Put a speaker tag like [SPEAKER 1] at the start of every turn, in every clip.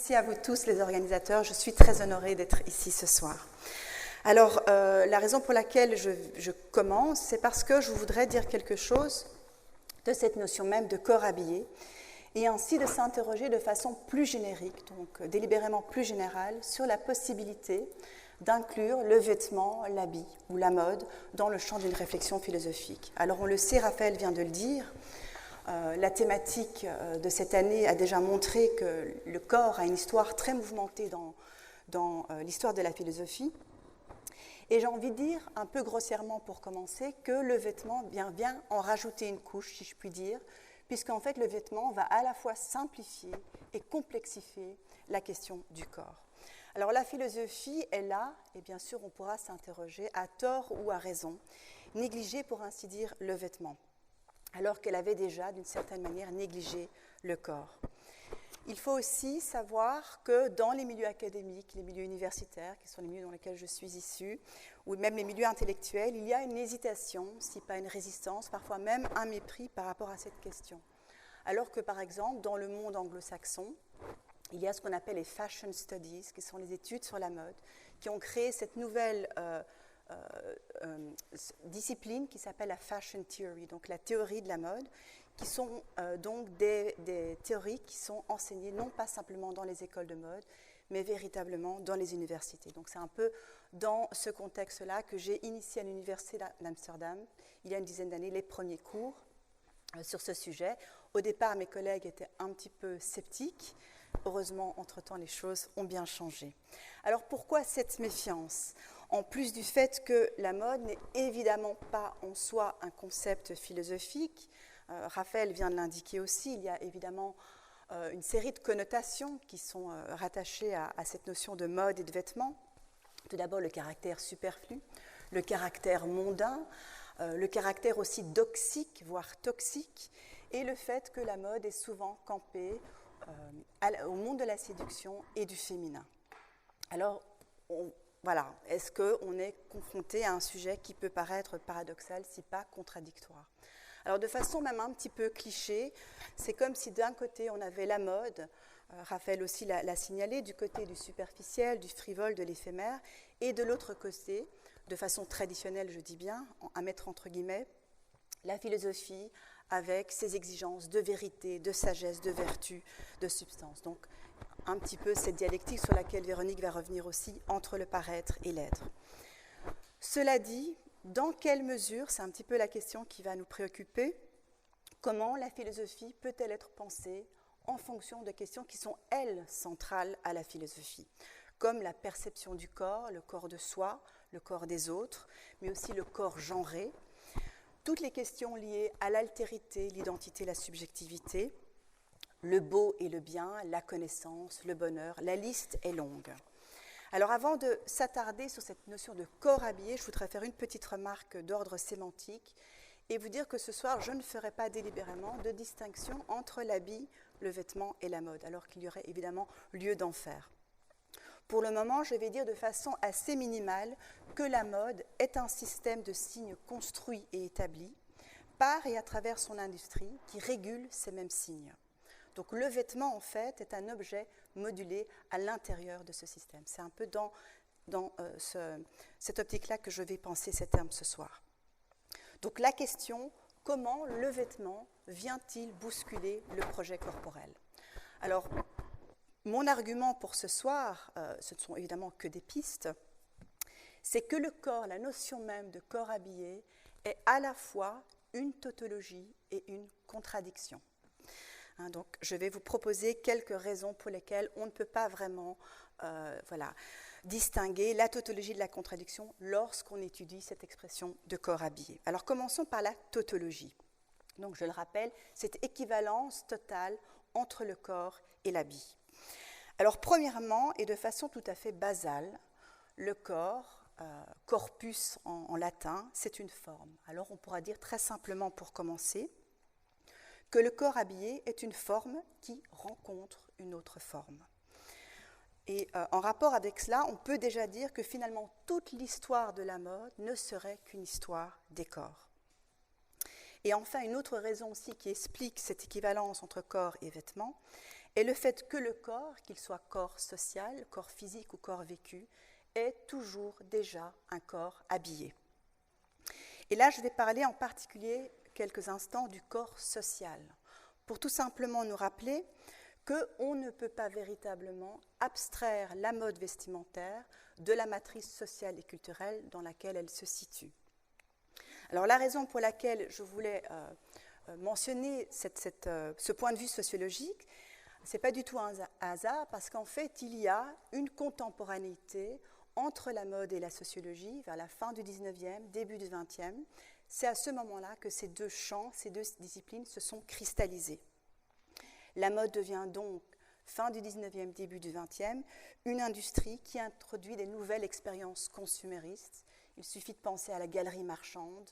[SPEAKER 1] merci à vous tous les organisateurs. Je suis très honorée d'être ici ce soir. Alors, la raison pour laquelle je commence, c'est parce que je voudrais dire quelque chose de cette notion même de corps habillé, et ainsi de s'interroger de façon plus générique, donc délibérément plus générale, sur la possibilité d'inclure le vêtement, l'habit ou la mode dans le champ d'une réflexion philosophique. Alors on le sait, Raphaël vient de le dire, la thématique de cette année a déjà montré que le corps a une histoire très mouvementée dans l'histoire de la philosophie. Et j'ai envie de dire, un peu grossièrement pour commencer, que le vêtement vient en rajouter une couche, si je puis dire, puisqu'en fait le vêtement va à la fois simplifier et complexifier la question du corps. Alors la philosophie est là, et bien sûr on pourra s'interroger, à tort ou à raison, négliger pour ainsi dire le vêtement, alors qu'elle avait déjà d'une certaine manière négligé le corps. Il faut aussi savoir que dans les milieux académiques, les milieux universitaires, qui sont les milieux dans lesquels je suis issue, ou même les milieux intellectuels, il y a une hésitation, si pas une résistance, parfois même un mépris par rapport à cette question. Alors que par exemple, dans le monde anglo-saxon, il y a ce qu'on appelle les fashion studies, qui sont les études sur la mode, qui ont créé cette nouvelle discipline qui s'appelle la fashion theory, donc la théorie de la mode, qui sont donc des théories qui sont enseignées non pas simplement dans les écoles de mode, mais véritablement dans les universités. Donc c'est un peu dans ce contexte-là que j'ai initié à l'université d'Amsterdam, il y a une dizaine d'années, les premiers cours sur ce sujet. Au départ, mes collègues étaient un petit peu sceptiques. Heureusement, entre-temps, les choses ont bien changé. Alors pourquoi cette méfiance ? En plus du fait que la mode n'est évidemment pas en soi un concept philosophique, Raphaël vient de l'indiquer aussi, il y a évidemment une série de connotations qui sont rattachées à cette notion de mode et de vêtements. Tout d'abord, le caractère superflu, le caractère mondain, le caractère aussi doxique, voire toxique, et le fait que la mode est souvent campée au monde de la séduction et du féminin. Alors, voilà, est-ce qu'on est confronté à un sujet qui peut paraître paradoxal, si pas contradictoire ? Alors, de façon même un petit peu cliché, c'est comme si d'un côté on avait la mode, Raphaël aussi l'a signalé, du côté du superficiel, du frivole, de l'éphémère, et de l'autre côté, de façon traditionnelle, je dis bien, à mettre entre guillemets, la philosophie avec ses exigences de vérité, de sagesse, de vertu, de substance. Donc, un petit peu cette dialectique sur laquelle Véronique va revenir aussi entre le paraître et l'être. Cela dit, dans quelle mesure, c'est un petit peu la question qui va nous préoccuper, comment la philosophie peut-elle être pensée en fonction de questions qui sont, elles, centrales à la philosophie, comme la perception du corps, le corps de soi, le corps des autres, mais aussi le corps genré, toutes les questions liées à l'altérité, l'identité, la subjectivité, le beau et le bien, la connaissance, le bonheur, la liste est longue. Alors avant de s'attarder sur cette notion de corps habillé, je voudrais faire une petite remarque d'ordre sémantique et vous dire que ce soir, je ne ferai pas délibérément de distinction entre l'habit, le vêtement et la mode, alors qu'il y aurait évidemment lieu d'en faire. Pour le moment, je vais dire de façon assez minimale que la mode est un système de signes construits et établis par et à travers son industrie qui régule ces mêmes signes. Donc le vêtement, en fait, est un objet modulé à l'intérieur de ce système. C'est un peu dans cette optique-là que je vais penser ces termes ce soir. Donc la question, comment le vêtement vient-il bousculer le projet corporel ? Alors, mon argument pour ce soir, ce ne sont évidemment que des pistes, c'est que le corps, la notion même de corps habillé, est à la fois une tautologie et une contradiction. Donc, je vais vous proposer quelques raisons pour lesquelles on ne peut pas vraiment distinguer la tautologie de la contradiction lorsqu'on étudie cette expression de corps habillé. Alors, commençons par la tautologie. Donc, je le rappelle, cette équivalence totale entre le corps et l'habit. Alors, premièrement, et de façon tout à fait basale, le corps, corpus en latin, c'est une forme. Alors, on pourra dire très simplement pour commencer que le corps habillé est une forme qui rencontre une autre forme. Et en rapport avec cela, on peut déjà dire que finalement toute l'histoire de la mode ne serait qu'une histoire des corps. Et enfin, une autre raison aussi qui explique cette équivalence entre corps et vêtements et le fait que le corps, qu'il soit corps social, corps physique ou corps vécu, est toujours déjà un corps habillé. Et là, je vais parler en particulier quelques instants du corps social, pour tout simplement nous rappeler qu'on ne peut pas véritablement abstraire la mode vestimentaire de la matrice sociale et culturelle dans laquelle elle se situe. Alors la raison pour laquelle je voulais mentionner ce point de vue sociologique, ce n'est pas du tout un hasard, parce qu'en fait, il y a une contemporanéité entre la mode et la sociologie vers la fin du 19e, début du 20e. C'est à ce moment-là que ces deux champs, ces deux disciplines se sont cristallisées. La mode devient donc, fin du 19e, début du 20e, une industrie qui introduit des nouvelles expériences consuméristes. Il suffit de penser à la galerie marchande,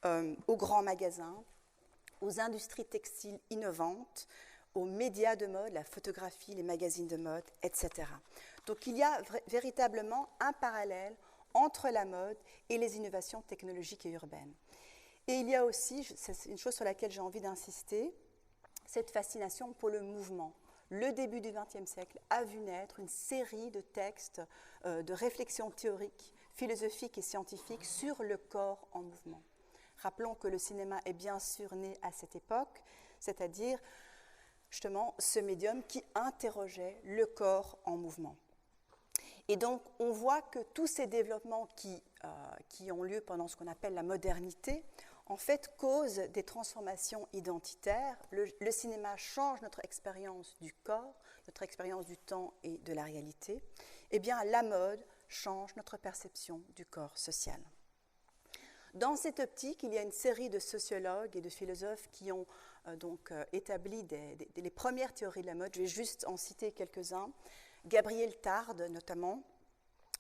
[SPEAKER 1] aux grands magasins, aux industries textiles innovantes, aux médias de mode, la photographie, les magazines de mode, etc. Donc il y a véritablement un parallèle entre la mode et les innovations technologiques et urbaines. Et il y a aussi, c'est une chose sur laquelle j'ai envie d'insister, cette fascination pour le mouvement. Le début du XXe siècle a vu naître une série de textes, de réflexions théoriques, philosophiques et scientifiques sur le corps en mouvement. Rappelons que le cinéma est bien sûr né à cette époque, c'est-à-dire justement ce médium qui interrogeait le corps en mouvement. Et donc on voit que tous ces développements qui ont lieu pendant ce qu'on appelle la modernité, en fait, causent des transformations identitaires. Le cinéma change notre expérience du corps, notre expérience du temps et de la réalité. Eh bien, la mode change notre perception du corps social. Dans cette optique, il y a une série de sociologues et de philosophes qui ont établi les premières théories de la mode. Je vais juste en citer quelques-uns. Gabriel Tarde, notamment,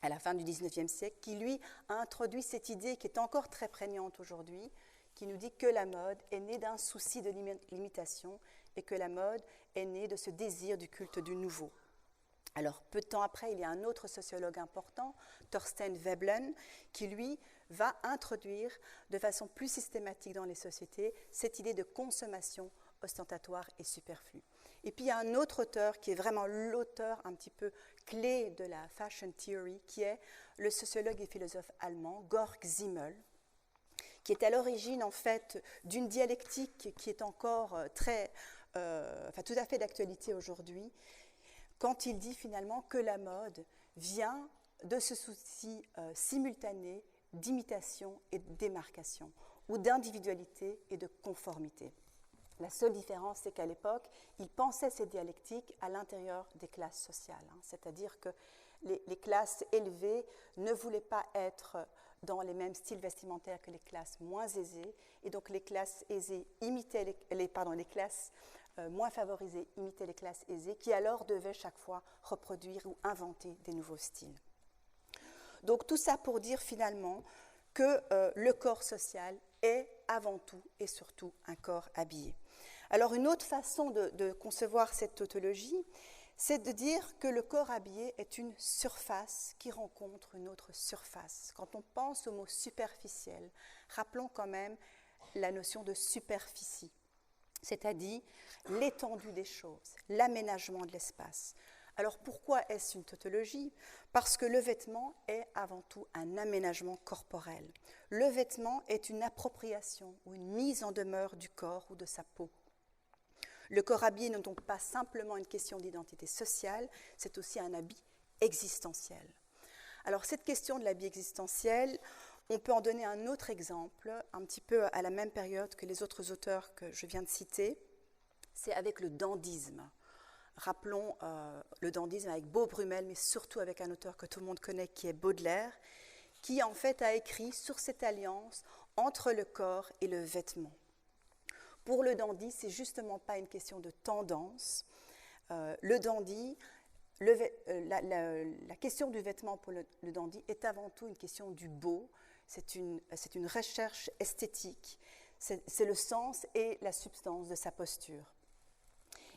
[SPEAKER 1] à la fin du XIXe siècle, qui, lui, a introduit cette idée qui est encore très prégnante aujourd'hui, qui nous dit que la mode est née d'un souci de limitation et que la mode est née de ce désir du culte du nouveau. Alors, peu de temps après, il y a un autre sociologue important, Thorstein Veblen, qui, lui, va introduire de façon plus systématique dans les sociétés cette idée de consommation ostentatoire et superflue. Et puis, il y a un autre auteur qui est vraiment l'auteur un petit peu clé de la fashion theory, qui est le sociologue et philosophe allemand Georg Simmel, qui est à l'origine, en fait, d'une dialectique qui est encore tout à fait d'actualité aujourd'hui, quand il dit finalement que la mode vient de ce souci simultané d'imitation et de démarcation, ou d'individualité et de conformité. La seule différence, c'est qu'à l'époque, il pensait ces dialectiques à l'intérieur des classes sociales, c'est-à-dire que les classes élevées ne voulaient pas être dans les mêmes styles vestimentaires que les classes moins aisées, et donc les classes aisées imitaient les classes moins favorisées imitaient les classes aisées, qui alors devaient chaque fois reproduire ou inventer des nouveaux styles. Donc tout ça pour dire finalement que le corps social est avant tout et surtout un corps habillé. Alors une autre façon de concevoir cette tautologie, c'est de dire que le corps habillé est une surface qui rencontre une autre surface. Quand on pense au mot superficiel, rappelons quand même la notion de superficie, c'est-à-dire l'étendue des choses, l'aménagement de l'espace. Alors pourquoi est-ce une tautologie ? Parce que le vêtement est avant tout un aménagement corporel. Le vêtement est une appropriation ou une mise en demeure du corps ou de sa peau. Le corps habillé n'est donc pas simplement une question d'identité sociale, c'est aussi un habit existentiel. Alors cette question de l'habit existentiel, on peut en donner un autre exemple, un petit peu à la même période que les autres auteurs que je viens de citer, c'est avec le dandysme. Rappelons le dandysme avec Beau Brummel, mais surtout avec un auteur que tout le monde connaît qui est Baudelaire, qui en fait a écrit sur cette alliance entre le corps et le vêtement. Pour le dandy, ce n'est justement pas une question de tendance. Le dandy, la question du vêtement pour le dandy est avant tout une question du beau. C'est une recherche esthétique. C'est le sens et la substance de sa posture.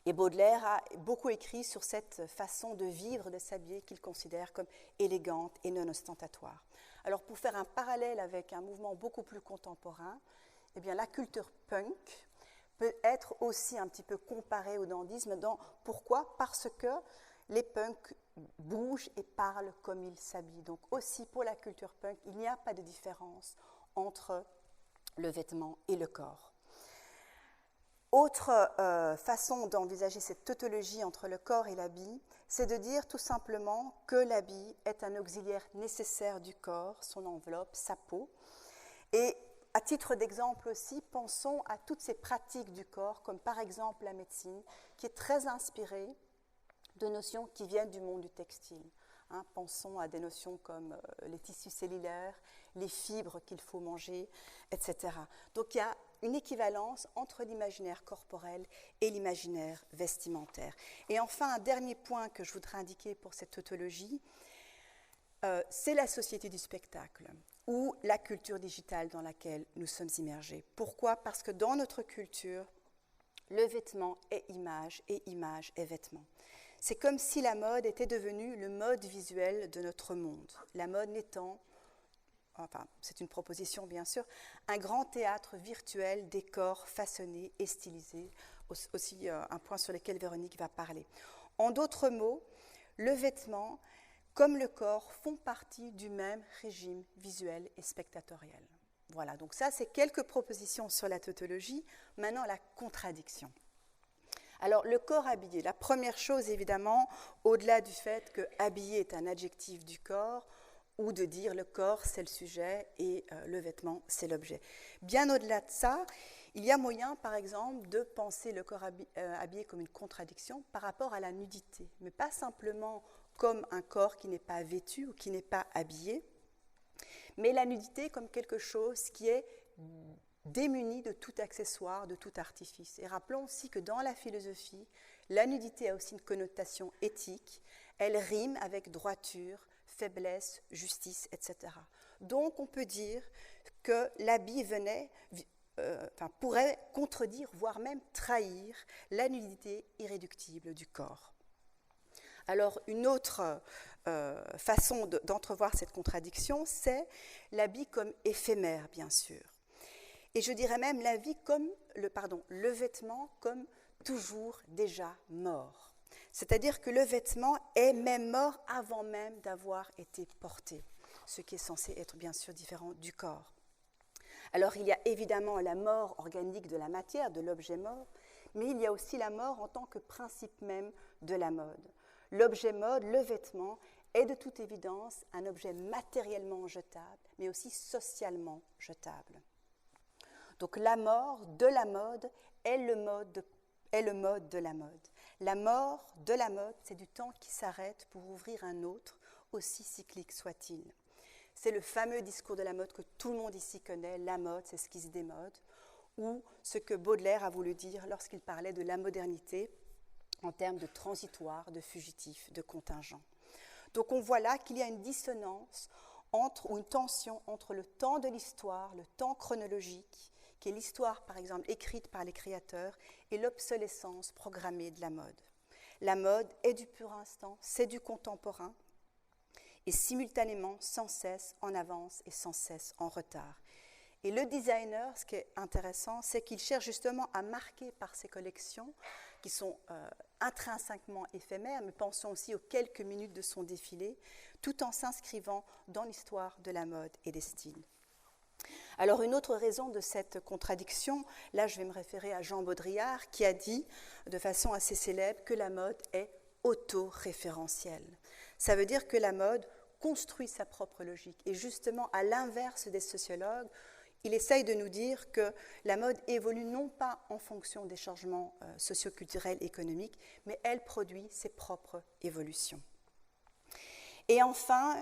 [SPEAKER 1] Et Baudelaire a beaucoup écrit sur cette façon de vivre, de s'habiller qu'il considère comme élégante et non ostentatoire. Alors pour faire un parallèle avec un mouvement beaucoup plus contemporain, eh bien la culture punk peut être aussi un petit peu comparé au dandysme. Pourquoi ? Parce que les punks bougent et parlent comme ils s'habillent. Donc aussi pour la culture punk, il n'y a pas de différence entre le vêtement et le corps. Autre façon d'envisager cette tautologie entre le corps et l'habit, c'est de dire tout simplement que l'habit est un auxiliaire nécessaire du corps, son enveloppe, sa peau. Et à titre d'exemple aussi, pensons à toutes ces pratiques du corps, comme par exemple la médecine, qui est très inspirée de notions qui viennent du monde du textile. Pensons à des notions comme les tissus cellulaires, les fibres qu'il faut manger, etc. Donc il y a une équivalence entre l'imaginaire corporel et l'imaginaire vestimentaire. Et enfin, un dernier point que je voudrais indiquer pour cette tautologie, c'est la société du spectacle ou la culture digitale dans laquelle nous sommes immergés. Pourquoi ? Parce que dans notre culture, le vêtement est image et image est vêtement. C'est comme si la mode était devenue le mode visuel de notre monde. La mode n'étant, enfin c'est une proposition bien sûr, un grand théâtre virtuel des corps façonnés et stylisés, aussi un point sur lequel Véronique va parler. En d'autres mots, le vêtement comme le corps font partie du même régime visuel et spectatoriel. Voilà, donc ça c'est quelques propositions sur la tautologie. Maintenant la contradiction. Alors, le corps habillé, la première chose, évidemment, au-delà du fait que habillé est un adjectif du corps, ou de dire le corps, c'est le sujet, et le vêtement, c'est l'objet. Bien au-delà de ça, il y a moyen, par exemple, de penser le corps habillé comme une contradiction par rapport à la nudité, mais pas simplement comme un corps qui n'est pas vêtu ou qui n'est pas habillé, mais la nudité comme quelque chose qui est démunis de tout accessoire, de tout artifice. Et rappelons aussi que dans la philosophie, la nudité a aussi une connotation éthique, elle rime avec droiture, faiblesse, justice, etc. Donc on peut dire que l'habit pourrait contredire, voire même trahir la nudité irréductible du corps. Alors une autre façon d'entrevoir cette contradiction, c'est l'habit comme éphémère, bien sûr. Et je dirais même le vêtement comme toujours déjà mort. C'est-à-dire que le vêtement est même mort avant même d'avoir été porté, ce qui est censé être bien sûr différent du corps. Alors il y a évidemment la mort organique de la matière, de l'objet mort, mais il y a aussi la mort en tant que principe même de la mode. L'objet mode, le vêtement, est de toute évidence un objet matériellement jetable, mais aussi socialement jetable. Donc la mort de la mode est le mode de la mode. La mort de la mode, c'est du temps qui s'arrête pour ouvrir un autre, aussi cyclique soit-il. C'est le fameux discours de la mode que tout le monde ici connaît, la mode, c'est ce qui se démode, ou ce que Baudelaire a voulu dire lorsqu'il parlait de la modernité en termes de transitoire, de fugitif, de contingent. Donc on voit là qu'il y a une dissonance ou une tension entre le temps de l'histoire, le temps chronologique, qui est l'histoire, par exemple, écrite par les créateurs, et l'obsolescence programmée de la mode. La mode est du pur instant, c'est du contemporain, et simultanément, sans cesse en avance et sans cesse en retard. Et le designer, ce qui est intéressant, c'est qu'il cherche justement à marquer par ses collections, qui sont intrinsèquement éphémères, mais pensons aussi aux quelques minutes de son défilé, tout en s'inscrivant dans l'histoire de la mode et des styles. Alors une autre raison de cette contradiction, là je vais me référer à Jean Baudrillard qui a dit de façon assez célèbre que la mode est autoréférentielle. Ça veut dire que la mode construit sa propre logique et justement à l'inverse des sociologues, il essaye de nous dire que la mode évolue non pas en fonction des changements socio-culturels et économiques, mais elle produit ses propres évolutions. Et enfin,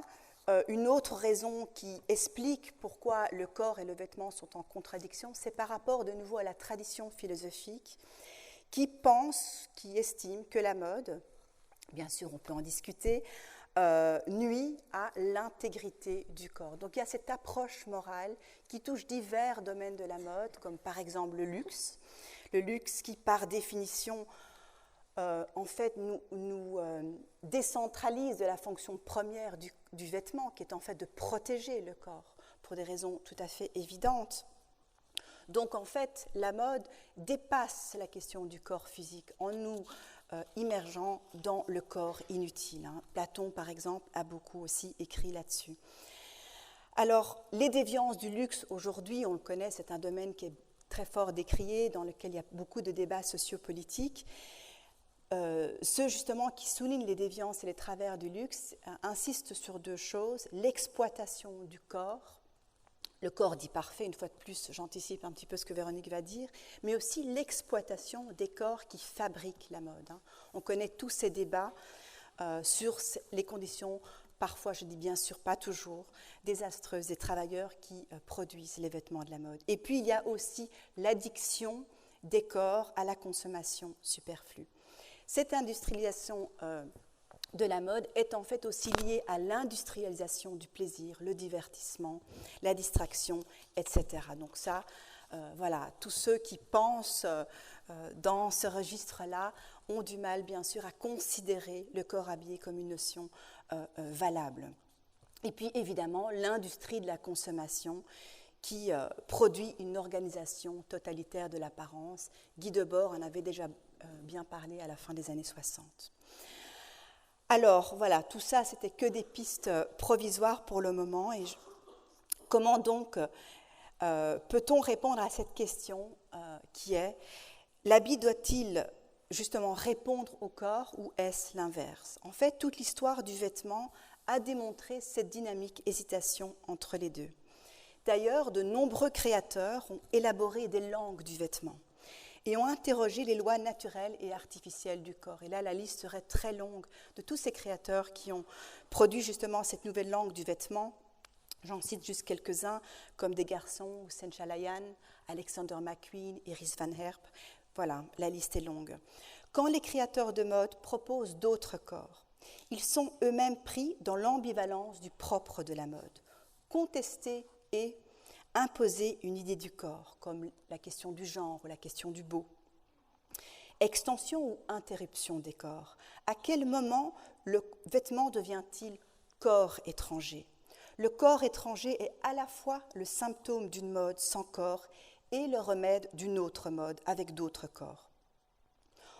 [SPEAKER 1] une autre raison qui explique pourquoi le corps et le vêtement sont en contradiction, c'est par rapport de nouveau à la tradition philosophique qui estime que la mode, bien sûr on peut en discuter, nuit à l'intégrité du corps. Donc il y a cette approche morale qui touche divers domaines de la mode, comme par exemple le luxe qui par définition en fait nous décentralise de la fonction première du vêtement, qui est en fait de protéger le corps, pour des raisons tout à fait évidentes. Donc en fait, la mode dépasse la question du corps physique en nous immergeant dans le corps inutile. Platon, par exemple, a beaucoup aussi écrit là-dessus. Alors, les déviances du luxe, aujourd'hui, on le connaît, c'est un domaine qui est très fort décrié, dans lequel il y a beaucoup de débats sociopolitiques. Ceux, justement, qui soulignent les déviances et les travers du luxe insistent sur deux choses, l'exploitation du corps, le corps dit parfait, une fois de plus, j'anticipe un petit peu ce que Véronique va dire, mais aussi l'exploitation des corps qui fabriquent la mode. On connaît tous ces débats sur les conditions, parfois, je dis bien sûr, pas toujours, désastreuses des travailleurs qui produisent les vêtements de la mode. Et puis, il y a aussi l'addiction des corps à la consommation superflue. Cette industrialisation de la mode est en fait aussi liée à l'industrialisation du plaisir, le divertissement, la distraction, etc. Donc ça, voilà, tous ceux qui pensent dans ce registre-là ont du mal, bien sûr, à considérer le corps habillé comme une notion valable. Et puis, évidemment, l'industrie de la consommation qui produit une organisation totalitaire de l'apparence. Guy Debord en avait déjà bien parlé à la fin des années 60. Alors, voilà, tout ça, c'était que des pistes provisoires pour le moment. Et comment donc peut-on répondre à cette question qui est, l'habit doit-il justement répondre au corps ou est-ce l'inverse? En fait, toute l'histoire du vêtement a démontré cette dynamique hésitation entre les deux. D'ailleurs, de nombreux créateurs ont élaboré des langues du vêtement et ont interrogé les lois naturelles et artificielles du corps. Et là, la liste serait très longue de tous ces créateurs qui ont produit justement cette nouvelle langue du vêtement. J'en cite juste quelques-uns, comme des garçons, Hussein Chalayan, Alexander McQueen, Iris Van Herp. Voilà, la liste est longue. Quand les créateurs de mode proposent d'autres corps, ils sont eux-mêmes pris dans l'ambivalence du propre de la mode. Contester et imposer une idée du corps, comme la question du genre ou la question du beau. Extension ou interruption des corps. À quel moment le vêtement devient-il corps étranger? Le corps étranger est à la fois le symptôme d'une mode sans corps et le remède d'une autre mode avec d'autres corps.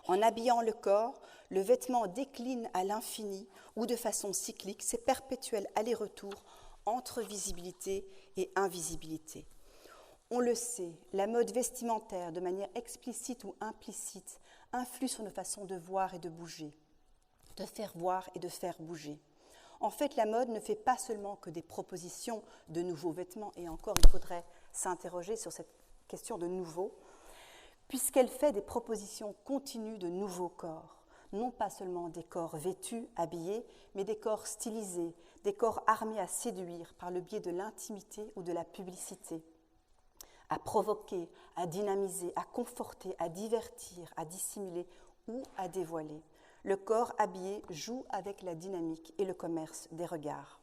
[SPEAKER 1] En habillant le corps, le vêtement décline à l'infini ou de façon cyclique ses perpétuels allers-retours entre visibilité et invisibilité. On le sait, la mode vestimentaire, de manière explicite ou implicite, influe sur nos façons de voir et de bouger, de faire voir et de faire bouger. En fait, la mode ne fait pas seulement que des propositions de nouveaux vêtements, et encore, il faudrait s'interroger sur cette question de nouveau, puisqu'elle fait des propositions continues de nouveaux corps, non pas seulement des corps vêtus, habillés, mais des corps stylisés, des corps armés à séduire par le biais de l'intimité ou de la publicité, à provoquer, à dynamiser, à conforter, à divertir, à dissimuler ou à dévoiler. Le corps habillé joue avec la dynamique et le commerce des regards.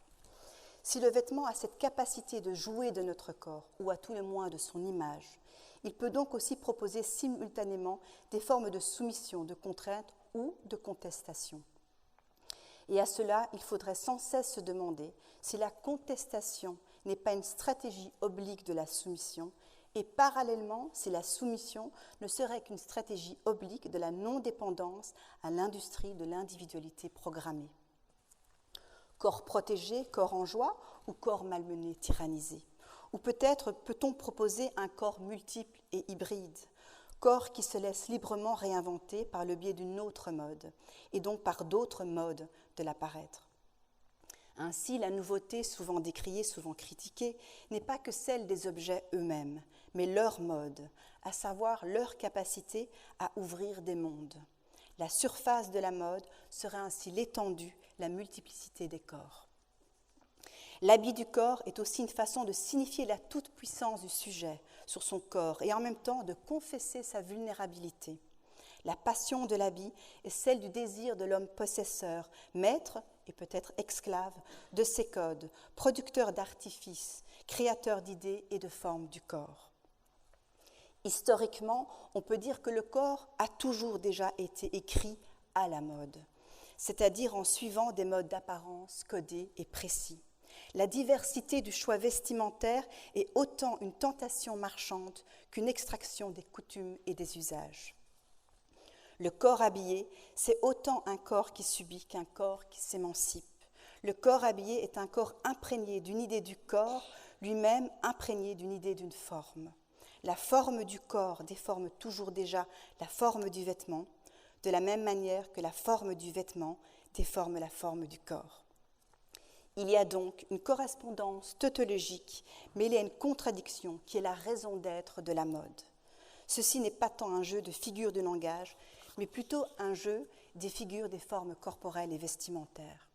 [SPEAKER 1] Si le vêtement a cette capacité de jouer de notre corps, ou à tout le moins de son image, il peut donc aussi proposer simultanément des formes de soumission, de contrainte ou de contestation. Et à cela, il faudrait sans cesse se demander si la contestation n'est pas une stratégie oblique de la soumission, et parallèlement, si la soumission ne serait qu'une stratégie oblique de la non-dépendance à l'industrie de l'individualité programmée. Corps protégé, corps en joie, ou corps malmené, tyrannisé? Ou peut-être peut-on proposer un corps multiple et hybride, corps qui se laisse librement réinventer par le biais d'une autre mode, et donc par d'autres modes de l'apparaître. Ainsi, la nouveauté, souvent décriée, souvent critiquée, n'est pas que celle des objets eux-mêmes, mais leur mode, à savoir leur capacité à ouvrir des mondes. La surface de la mode serait ainsi l'étendue, la multiplicité des corps. L'habit du corps est aussi une façon de signifier la toute-puissance du sujet sur son corps et en même temps de confesser sa vulnérabilité. La passion de l'habit est celle du désir de l'homme possesseur, maître et peut-être esclave de ses codes, producteur d'artifices, créateur d'idées et de formes du corps. Historiquement, on peut dire que le corps a toujours déjà été écrit à la mode, c'est-à-dire en suivant des modes d'apparence codés et précis. La diversité du choix vestimentaire est autant une tentation marchande qu'une extraction des coutumes et des usages. Le corps habillé, c'est autant un corps qui subit qu'un corps qui s'émancipe. Le corps habillé est un corps imprégné d'une idée du corps, lui-même imprégné d'une idée d'une forme. La forme du corps déforme toujours déjà la forme du vêtement, de la même manière que la forme du vêtement déforme la forme du corps. Il y a donc une correspondance tautologique mêlée à une contradiction qui est la raison d'être de la mode. Ceci n'est pas tant un jeu de figures de langage, mais plutôt un jeu des figures des formes corporelles et vestimentaires.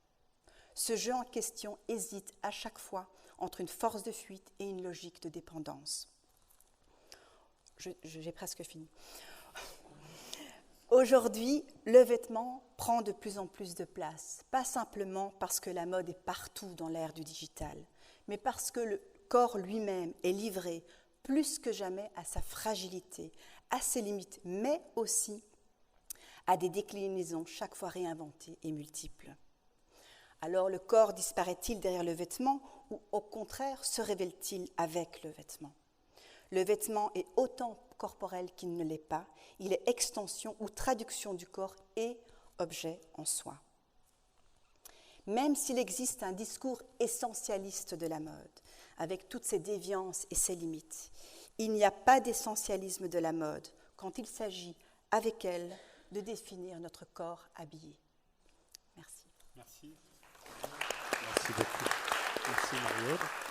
[SPEAKER 1] Ce jeu en question hésite à chaque fois entre une force de fuite et une logique de dépendance. J'ai presque fini. Aujourd'hui, le vêtement prend de plus en plus de place, pas simplement parce que la mode est partout dans l'ère du digital, mais parce que le corps lui-même est livré plus que jamais à sa fragilité, à ses limites, mais aussi à des déclinaisons chaque fois réinventées et multiples. Alors le corps disparaît-il derrière le vêtement ou au contraire se révèle-t-il avec le vêtement ? Le vêtement est autant corporel qu'il ne l'est pas, il est extension ou traduction du corps et objet en soi. Même s'il existe un discours essentialiste de la mode, avec toutes ses déviances et ses limites, il n'y a pas d'essentialisme de la mode quand il s'agit, avec elle, de définir notre corps habillé. Merci.
[SPEAKER 2] Merci. Merci beaucoup. Merci Marie-Aude.